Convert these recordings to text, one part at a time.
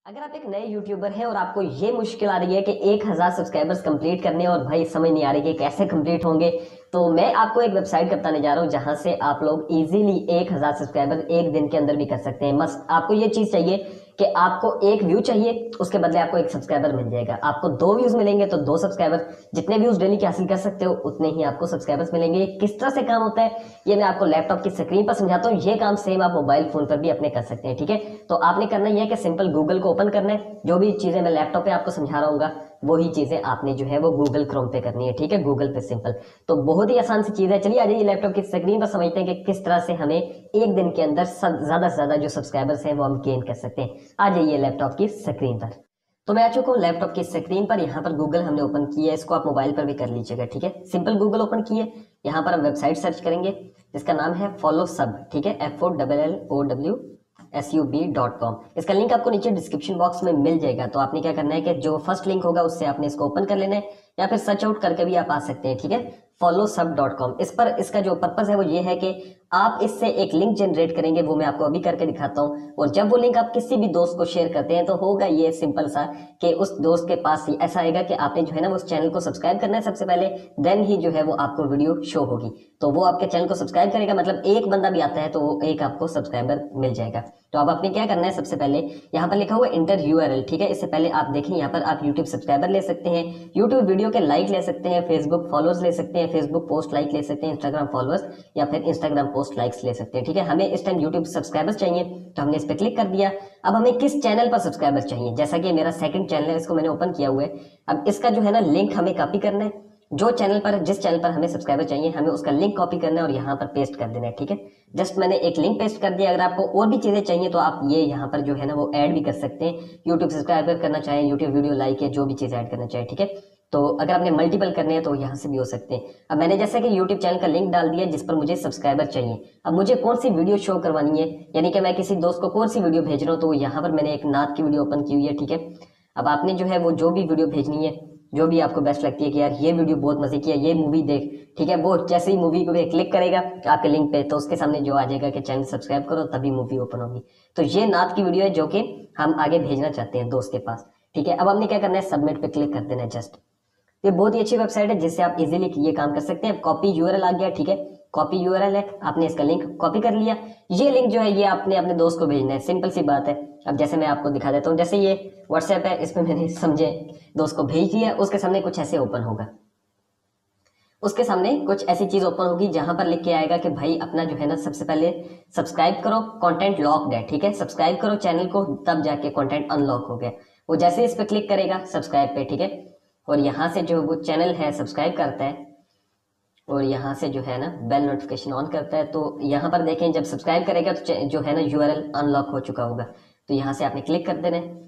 अगर आप एक नए यूट्यूबर हैं और आपको ये मुश्किल आ रही है कि 1000 सब्सक्राइबर्स कंप्लीट करने और भाई समझ नहीं आ रही कि कैसे कंप्लीट होंगे, तो मैं आपको एक वेबसाइट बताने जा रहा हूं जहां से आप लोग इजीली 1000 सब्सक्राइबर एक दिन के अंदर भी कर सकते हैं। मस्त आपको ये चीज चाहिए कि आपको एक व्यू चाहिए, उसके बदले आपको एक सब्सक्राइबर मिल जाएगा। आपको 2 व्यूज मिलेंगे तो 2 सब्सक्राइबर, जितने व्यूज डेली के हासिल कर सकते हो उतने ही आपको सब्सक्राइबर्स मिलेंगे। ये किस तरह से काम होता है ये मैं आपको लैपटॉप की स्क्रीन पर समझाता हूँ। ये काम सेम आप मोबाइल फोन पर भी अपने कर सकते हैं। ठीक है, तो आपने करना यह है कि सिंपल गूगल को ओपन करना है। जो भी चीजें मैं लैपटॉप पे आपको समझा रहा हूँ वही चीजें आपने जो है वो गूगल क्रोम पे करनी है। ठीक है, गूगल पे सिंपल, तो बहुत ही आसान सी चीज है। चलिए आ जाइए लैपटॉप की स्क्रीन पर, समझते हैं कि किस तरह से हमें एक दिन के अंदर ज्यादा से ज्यादा जो सब्सक्राइबर्स हैं वो हम गेन कर सकते हैं। आ जाइए लैपटॉप की स्क्रीन पर। तो मैं आ चुका हूँ लैपटॉप की स्क्रीन पर। यहाँ पर गूगल हमने ओपन किया है, इसको आप मोबाइल पर भी कर लीजिएगा। ठीक है, सिंपल गूगल ओपन किए, यहाँ पर हम वेबसाइट सर्च करेंगे जिसका नाम है फॉलो सब। ठीक है, FOLLOWSUB.com। इसका लिंक आपको नीचे डिस्क्रिप्शन बॉक्स में मिल जाएगा। तो आपने क्या करना है कि जो फर्स्ट लिंक होगा उससे आपने इसको ओपन कर लेना है, या फिर सर्च आउट करके भी आप आ सकते हैं। ठीक है, followsub.com। इस पर इसका जो पर्पस है वो ये है कि आप इससे एक लिंक जनरेट करेंगे, वो मैं आपको अभी करके दिखाता हूँ। और जब वो लिंक आप किसी भी दोस्त को शेयर करते हैं तो होगा ये सिंपल सा कि उस दोस्त के पास ऐसा आएगा कि आपने जो है ना उस चैनल को सब्सक्राइब करना है सबसे पहले, देन ही जो है वो आपको वीडियो शो होगी। तो वो आपके चैनल को सब्सक्राइब करेगा, मतलब एक बंदा भी आता है तो वो एक आपको सब्सक्राइबर मिल जाएगा। तो अब आपने क्या करना है, सबसे पहले यहाँ पर लिखा हुआ इंटर यूआरएल। ठीक है, इससे पहले आप देखें यहाँ पर आप यूट्यूब सब्सक्राइबर ले सकते हैं, यूट्यूब वीडियो के लाइक ले सकते हैं, फेसबुक फॉलोअर्स ले सकते हैं, फेसबुक पोस्ट लाइक ले सकते हैं, इंस्टाग्राम फॉलोअर्स या फिर इंस्टाग्राम पोस्ट लाइक्स ले सकते हैं। ठीक है, हमें इस टाइम यूट्यूब सब्सक्राइबर्स चाहिए तो हमने इस पर क्लिक कर दिया। अब हमें किस चैनल पर सब्सक्राइबर चाहिए, जैसा कि मेरा सेकंड चैनल है, इसको मैंने ओपन किया हुआ है। अब इसका जो है ना लिंक हमें कॉपी करना है, जो चैनल पर जिस चैनल पर हमें सब्सक्राइबर चाहिए हमें उसका लिंक कॉपी करना है और यहाँ पर पेस्ट कर देना है। ठीक है, जस्ट मैंने एक लिंक पेस्ट कर दिया। अगर आपको और भी चीजें चाहिए तो आप ये यहाँ पर जो है ना वो ऐड भी कर सकते हैं, यूट्यूब सब्सक्राइबर करना चाहें, यूट्यूब वीडियो लाइक है, जो भी चीज ऐड करना चाहे। ठीक है, तो अगर आपने मल्टीपल करने हैं तो यहाँ से भी हो सकते हैं। अब मैंने जैसे कि यूट्यूब चैनल का लिंक डाल दिया जिस पर मुझे सब्सक्राइबर चाहिए। अब मुझे कौन सी वीडियो शो करवानी है, यानी कि मैं किसी दोस्त को कौन सी वीडियो भेज रहा हूँ, तो यहाँ पर मैंने एक नाथ की वीडियो ओपन की हुई है। ठीक है, अब आपने जो है वो जो भी वीडियो भेजनी है, जो भी आपको बेस्ट लगती है कि यार ये वीडियो बहुत मजे की है, ये मूवी देख, ठीक है, वो जैसे ही मूवी को क्लिक करेगा आपके लिंक पे तो उसके सामने जो आ जाएगा कि चैनल सब्सक्राइब करो, तभी मूवी ओपन होगी। तो ये नाथ की वीडियो है जो कि हम आगे भेजना चाहते हैं दोस्त के पास। ठीक है, अब हमने क्या करना है, सबमिट पे क्लिक कर देना है जस्ट। ये बहुत ही अच्छी वेबसाइट है जिससे आप इजीली ये काम कर सकते हैं। कॉपी यूआरएल आ गया। ठीक है, कॉपी यूआरएल है, आपने इसका लिंक कॉपी कर लिया। ये लिंक जो है ये आपने अपने दोस्त को भेजना है, सिंपल सी बात है। अब जैसे मैं आपको दिखा देता हूँ, जैसे ये व्हाट्सएप है, इसमें मैंने समझे दोस्त को भेज दिया, उसके सामने कुछ ऐसे ओपन होगा, उसके सामने कुछ ऐसी चीज ओपन होगी जहां पर लिख के आएगा कि भाई अपना जो है ना सबसे पहले सब्सक्राइब करो, कंटेंट लॉक्ड है। ठीक है, सब्सक्राइब करो चैनल को, तब जाके कंटेंट अनलॉक हो गया। वो जैसे इस पे क्लिक करेगा सब्सक्राइब पे, ठीक है, और यहाँ से जो वो चैनल है सब्सक्राइब करता है और यहाँ से जो है ना बेल नोटिफिकेशन ऑन करता है। तो यहाँ पर देखें जब सब्सक्राइब करेगा तो जो है ना यूआरएल अनलॉक हो चुका होगा। तो यहाँ से आपने क्लिक कर देना है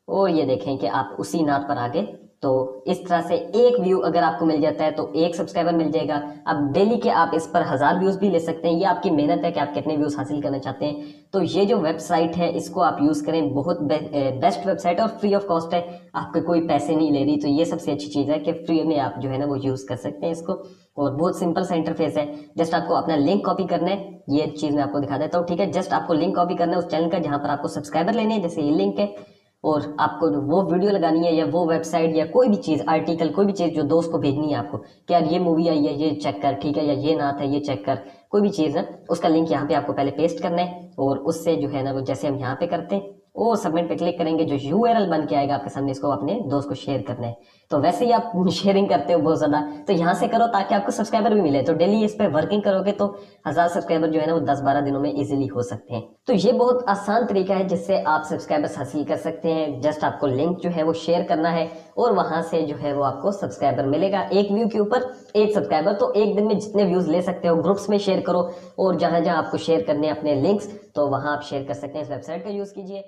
और ये देखें कि आप उसी नाथ पर आ गए। तो इस तरह से एक व्यू अगर आपको मिल जाता है तो एक सब्सक्राइबर मिल जाएगा। अब डेली के आप इस पर 1000 व्यूज भी ले सकते हैं, ये आपकी मेहनत है कि आप कितने व्यूज हासिल करना चाहते हैं। तो ये जो वेबसाइट है इसको आप यूज करें, बहुत बेस्ट वेबसाइट है और फ्री ऑफ कॉस्ट है, आपके कोई पैसे नहीं ले रही। तो ये सबसे अच्छी चीज है कि फ्री में आप जो है ना वो यूज कर सकते हैं इसको, और बहुत सिंपल सा इंटरफेस है। जस्ट आपको अपना लिंक कॉपी करना है, ये चीज मैं आपको दिखा देता हूँ। ठीक है, जस्ट आपको लिंक कॉपी करना है उस चैनल का जहां पर आपको सब्सक्राइबर लेने हैं, जैसे ये लिंक है, और आपको वो वीडियो लगानी है या वो वेबसाइट या कोई भी चीज, आर्टिकल, कोई भी चीज जो दोस्त को भेजनी है आपको कि यार ये मूवी आई है ये चेक कर, ठीक है, या ये नाथ है ये चेक कर, कोई भी चीज है, उसका लिंक यहाँ पे आपको पहले पेस्ट करना है और उससे जो है ना वो जैसे हम यहाँ पे करते हैं और सबमिट पे क्लिक करेंगे, जो यूआरएल बन के आएगा आपके सामने, इसको अपने दोस्त को शेयर करना है। तो वैसे ही आप शेयरिंग करते हो बहुत ज्यादा, तो यहाँ से करो ताकि आपको सब्सक्राइबर भी मिले। तो डेली इस पे वर्किंग करोगे तो 1000 सब्सक्राइबर जो है ना वो 10-12 दिनों में इजीली हो सकते हैं। तो ये बहुत आसान तरीका है जिससे आप सब्सक्राइबर्स हासिल कर सकते हैं। जस्ट आपको लिंक जो है वो शेयर करना है और वहां से जो है वो आपको सब्सक्राइबर मिलेगा। एक व्यू के ऊपर एक सब्सक्राइबर, तो एक दिन में जितने व्यूज ले सकते हो ग्रुप्स में शेयर करो, और जहां जहां आपको शेयर करने हैं अपने लिंक्स तो वहां आप शेयर कर सकते हैं। इस वेबसाइट का यूज कीजिए।